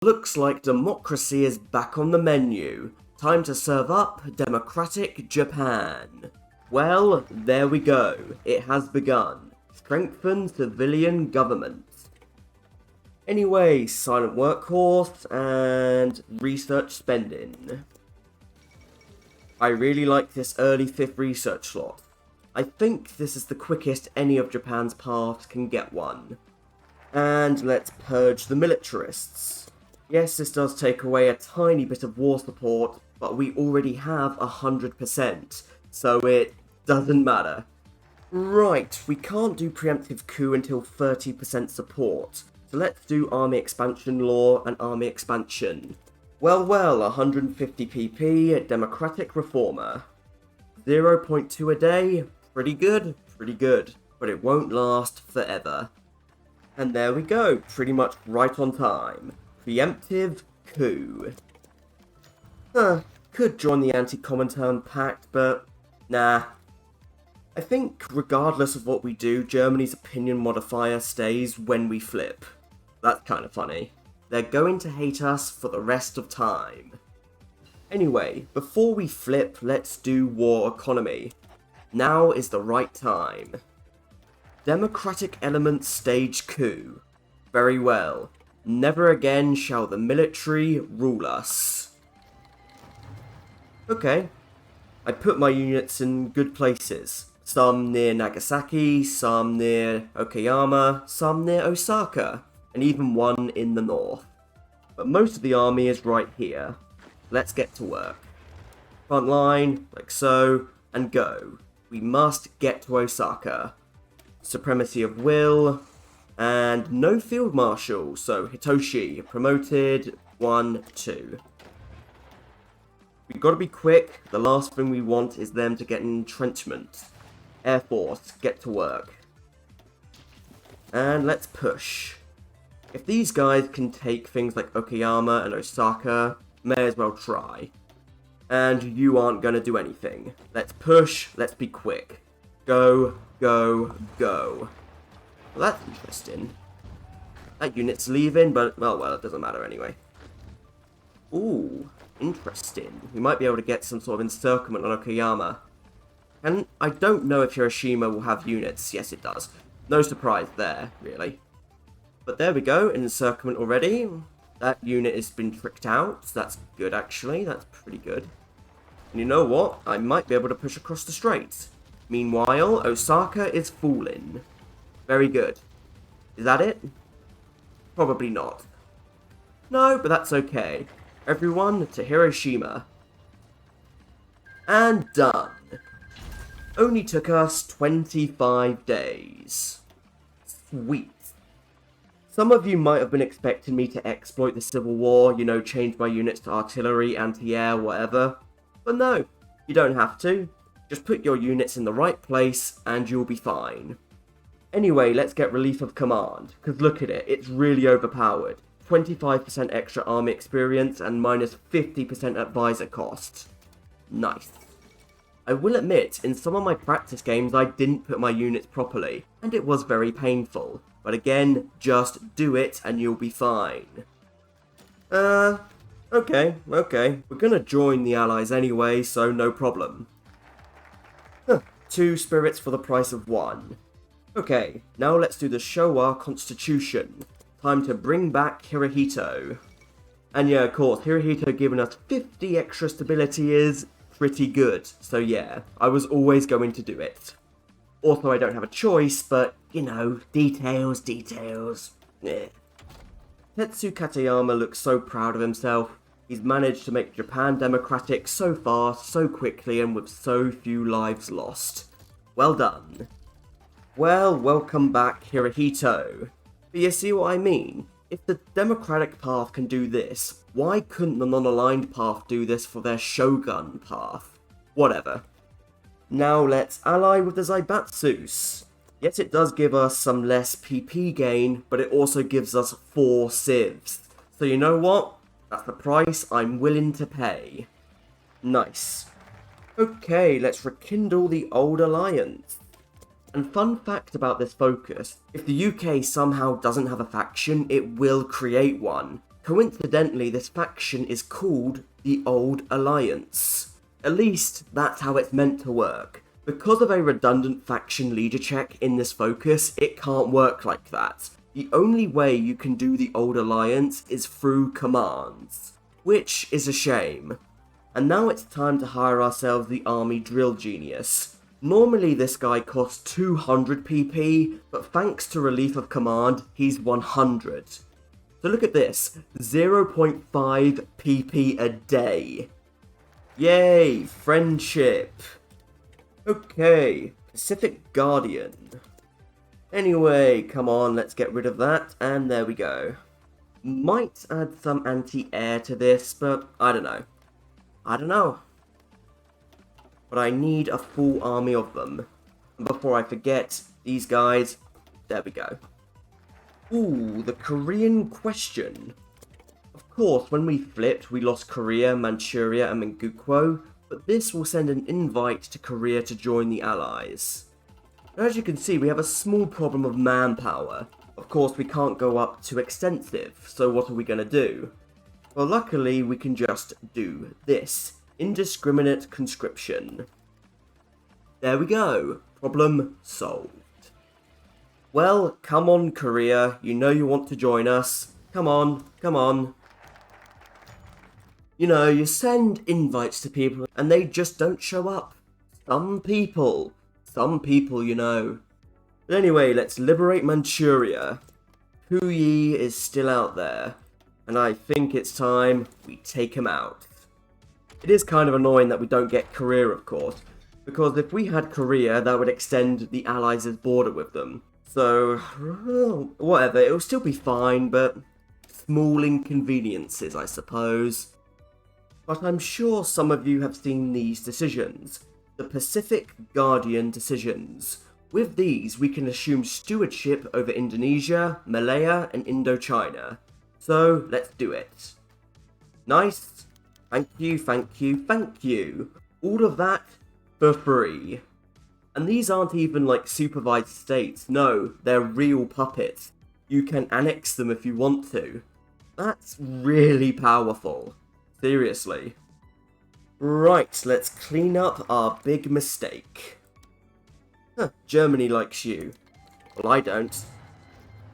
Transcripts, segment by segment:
Looks like democracy is back on the menu. Time to serve up democratic Japan. Well, there we go. It has begun. Strengthen civilian government. Anyway, silent workhorse and research spending. I really like this early 5th research slot. I think this is the quickest any of Japan's paths can get one. And let's purge the militarists. Yes, this does take away a tiny bit of war support, but we already have 100%, so it doesn't matter. Right, we can't do preemptive coup until 30% support, so let's do army expansion law and army expansion. Well, 150 PP, democratic reformer. 0.2 a day, pretty good, but it won't last forever. And there we go, pretty much right on time. Preemptive coup. Could join the anti-Comintern pact, but nah. I think regardless of what we do, Germany's opinion modifier stays when we flip. That's kind of funny. They're going to hate us for the rest of time. Anyway, before we flip, let's do war economy. Now is the right time. Democratic elements stage coup. Very well. Never again shall the military rule us. Okay. I put my units in good places. Some near Nagasaki, some near Okayama, some near Osaka, and even one in the north. But most of the army is right here. Let's get to work. Front line, like so, and go. We must get to Osaka. Supremacy of will, and no field marshal, so Hitoshi, promoted, 1, 2. We've got to be quick, the last thing we want is them to get an entrenchment. Air Force, get to work. And let's push. If these guys can take things like Okayama and Osaka, may as well try. And you aren't going to do anything. Let's push, let's be quick. Go, go, go. Well, that's interesting. That unit's leaving, but, well, it doesn't matter anyway. Ooh, interesting. We might be able to get some sort of encirclement on Okayama. And I don't know if Hiroshima will have units. Yes, it does. No surprise there, really. But there we go, an encirclement already. That unit has been tricked out. That's good, actually. That's pretty good. And you know what? I might be able to push across the strait. Meanwhile, Osaka is falling. Very good. Is that it? Probably not. No, but that's okay. Everyone to Hiroshima. And done. Only took us 25 days. Sweet. Some of you might have been expecting me to exploit the Civil War, you know, change my units to artillery, anti-air, whatever. But no, you don't have to. Just put your units in the right place and you'll be fine. Anyway, let's get relief of command, because look at it, it's really overpowered. 25% extra army experience and minus 50% advisor cost. Nice. I will admit, in some of my practice games I didn't put my units properly, and it was very painful. But again, just do it and you'll be fine. Okay. We're gonna join the Allies anyway, so no problem. 2 spirits for the price of 1. Okay, now let's do the Showa Constitution. Time to bring back Hirohito. And yeah, of course, Hirohito giving us 50 extra stability is pretty good. So yeah, I was always going to do it. Also, I don't have a choice, but, you know, details. Yeah. Tetsu Katayama looks so proud of himself. He's managed to make Japan democratic so fast, so quickly, and with so few lives lost. Well done. Well, welcome back, Hirohito. But you see what I mean? If the democratic path can do this, why couldn't the non-aligned path do this for their shogun path? Whatever. Now let's ally with the Zaibatsus. Yes, it does give us some less PP gain, but it also gives us 4 civs. So you know what? That's the price I'm willing to pay. Nice. Okay, let's rekindle the old alliance. And fun fact about this focus, if the UK somehow doesn't have a faction, it will create one. Coincidentally, this faction is called the Old Alliance. At least, that's how it's meant to work. Because of a redundant faction leader check in this focus, it can't work like that. The only way you can do the Old Alliance is through commands, which is a shame. And now it's time to hire ourselves the Army Drill Genius. Normally this guy costs 200 PP, but thanks to Relief of Command, he's 100. So look at this, 0.5 PP a day. Yay, friendship. Okay, Pacific Guardian. Anyway, come on, let's get rid of that, and there we go. Might add some anti-air to this, but I don't know. But I need a full army of them. And before I forget, these guys, there we go. Ooh, the Korean question. Of course, when we flipped, we lost Korea, Manchuria, and Mengukwo, but this will send an invite to Korea to join the Allies. Now, as you can see, we have a small problem of manpower. Of course, we can't go up too extensive, so what are we going to do? Well, luckily, we can just do this. Indiscriminate conscription. There we go. Problem solved. Well, come on, Korea. You know you want to join us. Come on, come on. You know, you send invites to people and they just don't show up. Some people, you know. But anyway, let's liberate Manchuria. Puyi is still out there. And I think it's time we take him out. It is kind of annoying that we don't get Korea, of course. Because if we had Korea, that would extend the Allies' border with them. So, whatever, it'll still be fine, but small inconveniences, I suppose. But I'm sure some of you have seen these decisions. The Pacific Guardian decisions. With these, we can assume stewardship over Indonesia, Malaya, and Indochina. So, let's do it. Nice. Thank you, thank you, thank you. All of that for free. And these aren't even like supervised states, no, they're real puppets. You can annex them if you want to. That's really powerful. Seriously. Right, let's clean up our big mistake. Huh, Germany likes you. Well, I don't.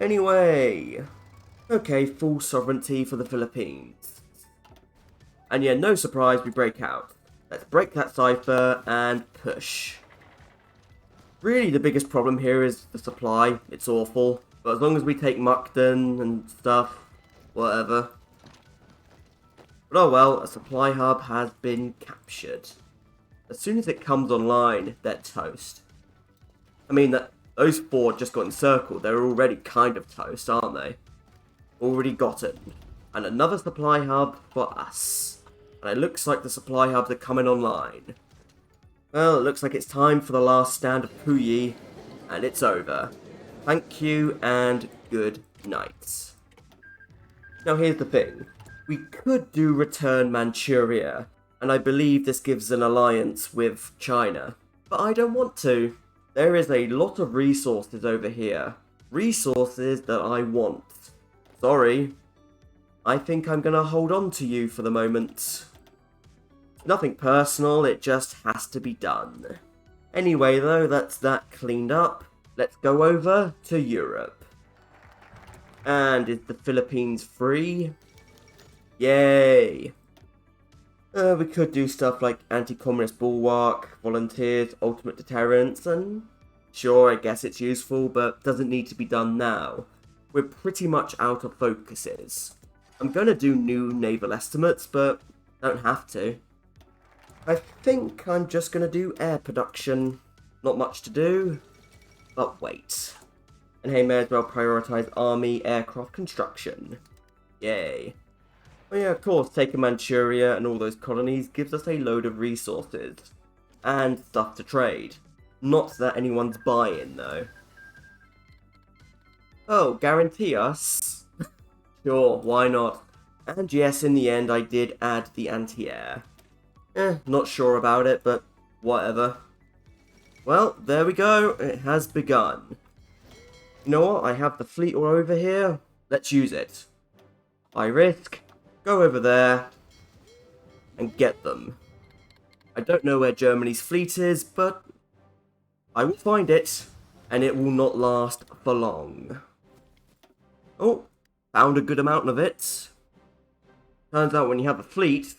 Anyway. Okay, full sovereignty for the Philippines. And yeah, no surprise, we break out. Let's break that cipher and push. Really, the biggest problem here is the supply. It's awful. But as long as we take Mukden and stuff, whatever. But oh well, a supply hub has been captured. As soon as it comes online, they're toast. I mean, those four just got encircled. They're already kind of toast, aren't they? Already gotten. And another supply hub for us. And it looks like the supply hubs are coming online. Well, it looks like it's time for the last stand of Puyi, and it's over. Thank you, and good night. Now here's the thing. We could do Return Manchuria, and I believe this gives an alliance with China. But I don't want to. There is a lot of resources over here. Resources that I want. Sorry. I think I'm gonna hold on to you for the moment. Nothing personal, it just has to be done. Anyway though, that's that cleaned up. Let's go over to Europe. And is the Philippines free? Yay! We could do stuff like anti-communist bulwark, volunteers, ultimate deterrence, and sure, I guess it's useful, but doesn't need to be done now. We're pretty much out of focuses. I'm gonna do new naval estimates, but don't have to. I think I'm just going to do air production. Not much to do, but wait. And hey, may as well prioritise army aircraft construction. Yay. Oh yeah, of course, taking Manchuria and all those colonies gives us a load of resources. And stuff to trade. Not that anyone's buying, though. Oh, guarantee us? Sure, why not? And yes, in the end, I did add the anti-air. Not sure about it, but whatever. Well, there we go. It has begun. You know what? I have the fleet all over here. Let's use it. high risk, go over there, and get them. I don't know where Germany's fleet is, but I will find it, and it will not last for long. Oh, found a good amount of it. Turns out when you have a fleet,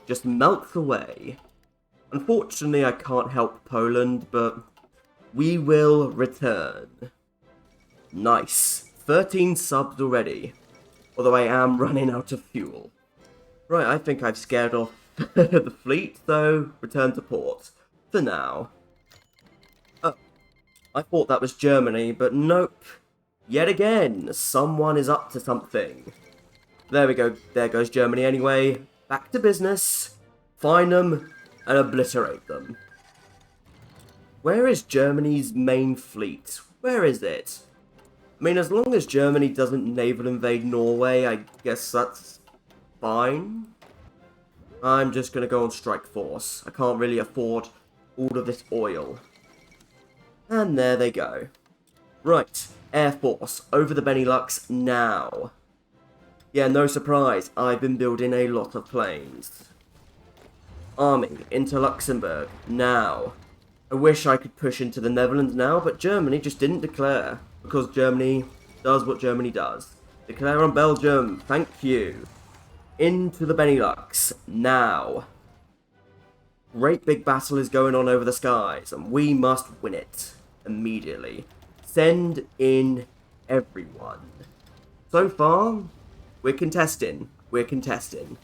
just melts away. Unfortunately, I can't help Poland, but we will return. Nice. 13 subs already. Although I am running out of fuel. Right, I think I've scared off the fleet, so return to port. For now. Oh, I thought that was Germany, but nope. Yet again, someone is up to something. There we go. There goes Germany anyway. Back to business. Find them and obliterate them. Where is Germany's main fleet? Where is it? I mean, as long as Germany doesn't naval invade Norway, I guess that's fine. I'm just going to go on strike force. I can't really afford all of this oil. And there they go. Right, Air Force, over the Benelux now. Yeah, no surprise, I've been building a lot of planes. Army, into Luxembourg, now. I wish I could push into the Netherlands now, but Germany just didn't declare. Because Germany does what Germany does. Declare on Belgium, thank you. Into the Benelux, now. Great big battle is going on over the skies, and we must win it. Immediately. Send in everyone. So far, we're contesting. We're contesting.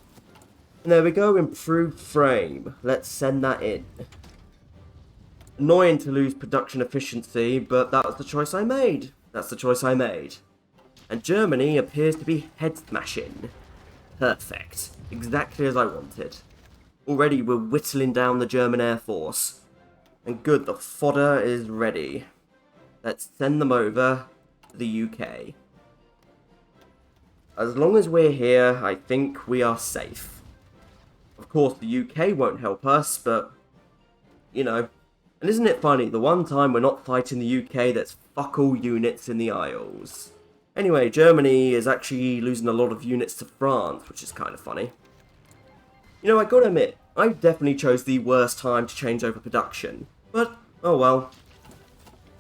And there we go, improved frame. Let's send that in. Annoying to lose production efficiency, but that was the choice I made. That's the choice I made. And Germany appears to be head smashing. Perfect. Exactly as I wanted. Already we're whittling down the German Air Force. And good, the fodder is ready. Let's send them over to the UK. As long as we're here, I think we are safe. Of course, the UK won't help us, but, you know. And isn't it funny, the one time we're not fighting the UK, there's fuck all units in the Isles. Anyway, Germany is actually losing a lot of units to France, which is kind of funny. You know, I gotta admit, I definitely chose the worst time to change over production. But, oh well.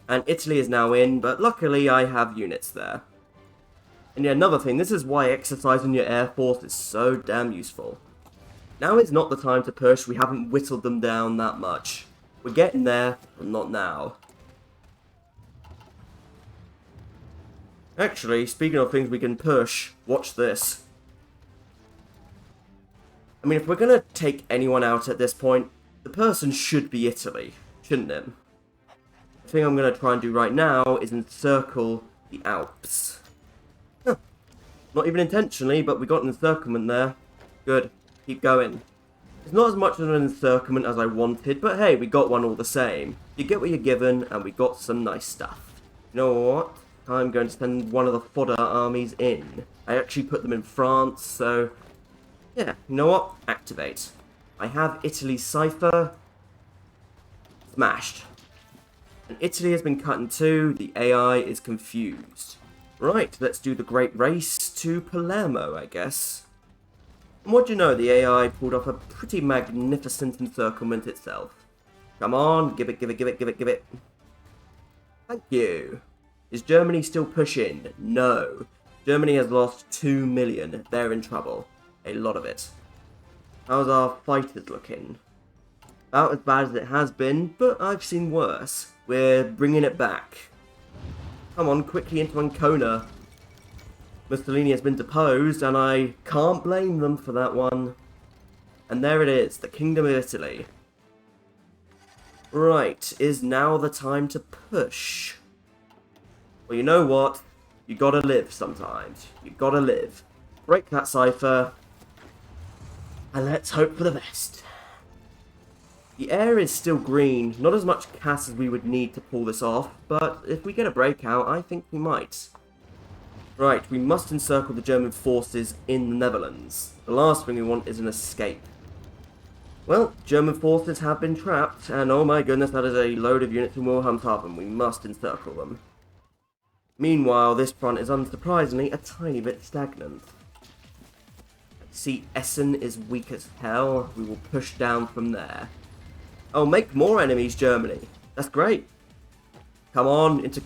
And Italy is now in, but luckily I have units there. And yeah, another thing, this is why exercising your Air Force is so damn useful. Now is not the time to push, we haven't whittled them down that much. We're getting there, but not now. Actually, speaking of things we can push, watch this. I mean, if we're gonna take anyone out at this point, the person should be Italy, shouldn't it? The thing I'm gonna try and do right now is encircle the Alps. Huh. Not even intentionally, but we got an encirclement there. Good. Keep going. It's not as much of an encirclement as I wanted, but hey, we got one all the same. You get what you're given, and we got some nice stuff. You know what? I'm going to send one of the fodder armies in. I actually put them in France, so... yeah, you know what? Activate. I have Italy's cipher. Smashed. And Italy has been cut in two, the AI is confused. Right, let's do the great race to Palermo, I guess. And what do you know, the AI pulled off a pretty magnificent encirclement itself. Come on, give it, give it, give it, give it, give it. Thank you. Is Germany still pushing? No. Germany has lost 2 million. They're in trouble. A lot of it. How's our fighters looking? About as bad as it has been, but I've seen worse. We're bringing it back. Come on, quickly into Ancona. Mussolini has been deposed, and I can't blame them for that one. And there it is, the Kingdom of Italy. Right, is now the time to push. Well, you know what? You gotta live sometimes. You gotta live. Break that cipher. And let's hope for the best. The air is still green. Not as much CAS as we would need to pull this off, but if we get a breakout, I think we might. Right, we must encircle the German forces in the Netherlands. The last thing we want is an escape. Well, German forces have been trapped, and oh my goodness, that is a load of units in Wilhelmshaven. We must encircle them. Meanwhile, this front is unsurprisingly a tiny bit stagnant. See, Essen is weak as hell. We will push down from there. Oh, make more enemies, Germany. That's great. Come on, into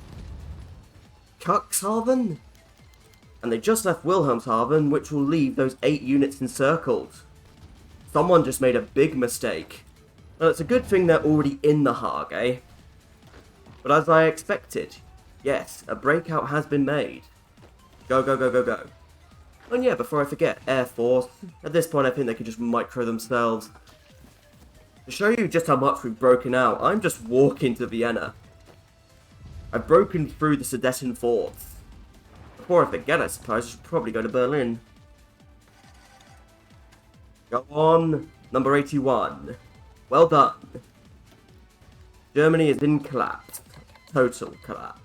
Cuxhaven? And they just left Wilhelmshaven, which will leave those 8 units encircled. Someone just made a big mistake. Well, it's a good thing they're already in the Hague, eh? But as I expected, yes, a breakout has been made. Go, go, go, go, go. And yeah, before I forget, Air Force. At this point, I think they can just micro themselves. To show you just how much we've broken out, I'm just walking to Vienna. I've broken through the Sudeten forts. Before I forget, I suppose I should probably go to Berlin. Go on, number 81. Well done. Germany is in collapse. Total collapse.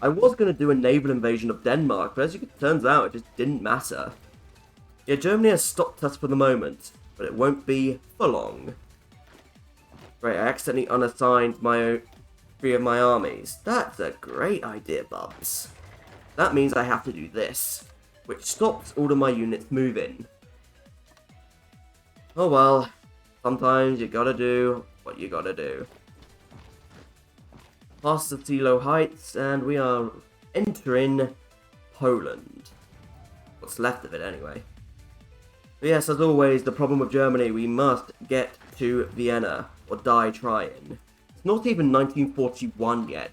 I was going to do a naval invasion of Denmark, but as it turns out, it just didn't matter. Yeah, Germany has stopped us for the moment, but it won't be for long. Right, I accidentally unassigned 3 of my armies. That's a great idea, Bubs. That means I have to do this, which stops all of my units moving. Oh well, sometimes you gotta do what you gotta do. Past the Silo Heights, and we are entering Poland. What's left of it, anyway. But yes, as always, the problem with Germany, we must get to Vienna, or die trying. It's not even 1941 yet,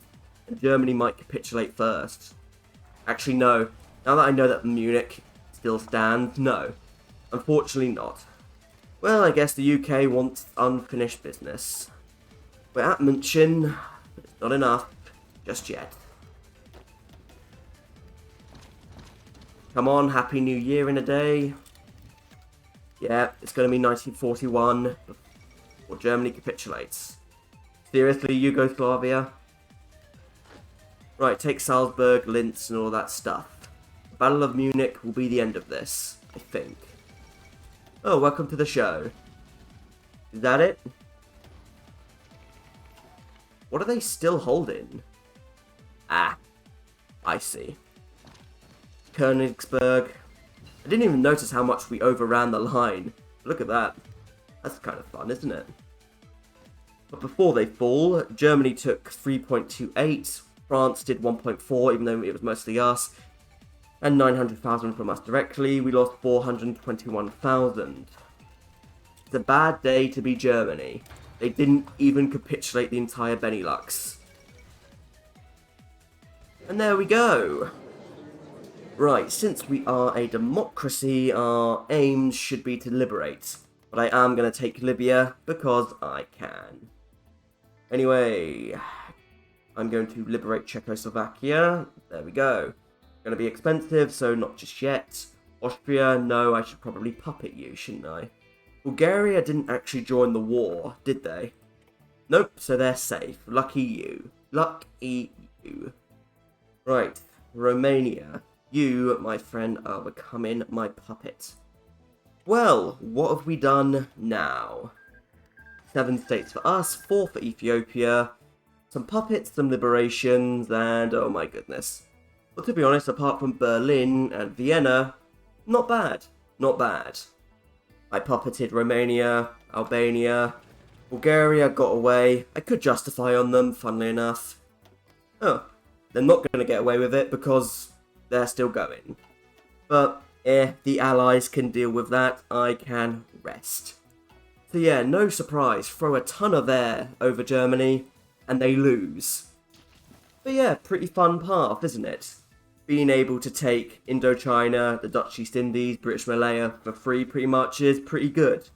and Germany might capitulate first. Actually, no. Now that I know that Munich still stands, no. Unfortunately not. Well, I guess the UK wants unfinished business. We're at München. But it's not enough, just yet. Come on, Happy New Year in a day. Yeah, it's going to be 1941 before Germany capitulates. Seriously, Yugoslavia? Right, take Salzburg, Linz, and all that stuff. The Battle of Munich will be the end of this, I think. Oh, welcome to the show. Is that it? What are they still holding? Ah, I see. Königsberg. I didn't even notice how much we overran the line. Look at that. That's kind of fun, isn't it? But before they fall, Germany took 3.28, France did 1.4, even though it was mostly us, and 900,000 from us directly. We lost 421,000. It's a bad day to be Germany. They didn't even capitulate the entire Benelux. And there we go. Right, since we are a democracy, our aims should be to liberate. But I am going to take Libya because I can. Anyway, I'm going to liberate Czechoslovakia. There we go. Going to be expensive, so not just yet. Austria, no, I should probably puppet you, shouldn't I? Bulgaria didn't actually join the war, did they? Nope, so they're safe. Lucky you. Lucky you. Right, Romania. You, my friend, are becoming my puppet. Well, what have we done now? 7 states for us, 4 for Ethiopia, some puppets, some liberations, and oh my goodness. But to be honest, apart from Berlin and Vienna, not bad. Not bad. I puppeted Romania, Albania, Bulgaria got away. I could justify on them, funnily enough. Oh, they're not going to get away with it because they're still going. But, the Allies can deal with that. I can rest. So yeah, no surprise, throw a ton of air over Germany, and they lose. But yeah, pretty fun path, isn't it? Being able to take Indochina, the Dutch East Indies, British Malaya for free pretty much is pretty good.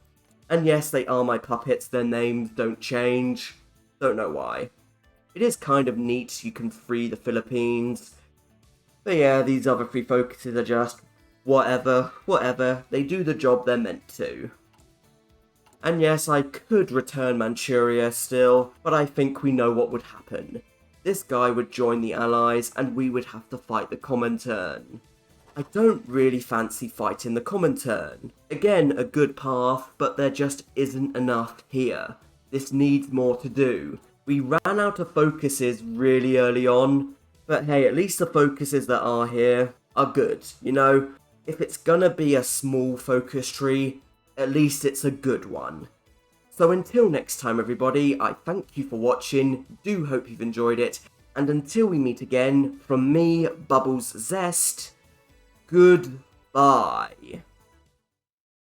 And yes, they are my puppets, their names don't change. Don't know why. It is kind of neat you can free the Philippines. But yeah, these other 3 focuses are just whatever. They do the job they're meant to. And yes, I could return Manchuria still, but I think we know what would happen. This guy would join the Allies, and we would have to fight the Comintern. I don't really fancy fighting the Comintern. Again, a good path, but there just isn't enough here. This needs more to do. We ran out of focuses really early on, but hey, at least the focuses that are here are good, you know? If it's gonna be a small focus tree, at least it's a good one. So until next time everybody, I thank you for watching, do hope you've enjoyed it, and until we meet again, from me, Bubbles Zest, goodbye.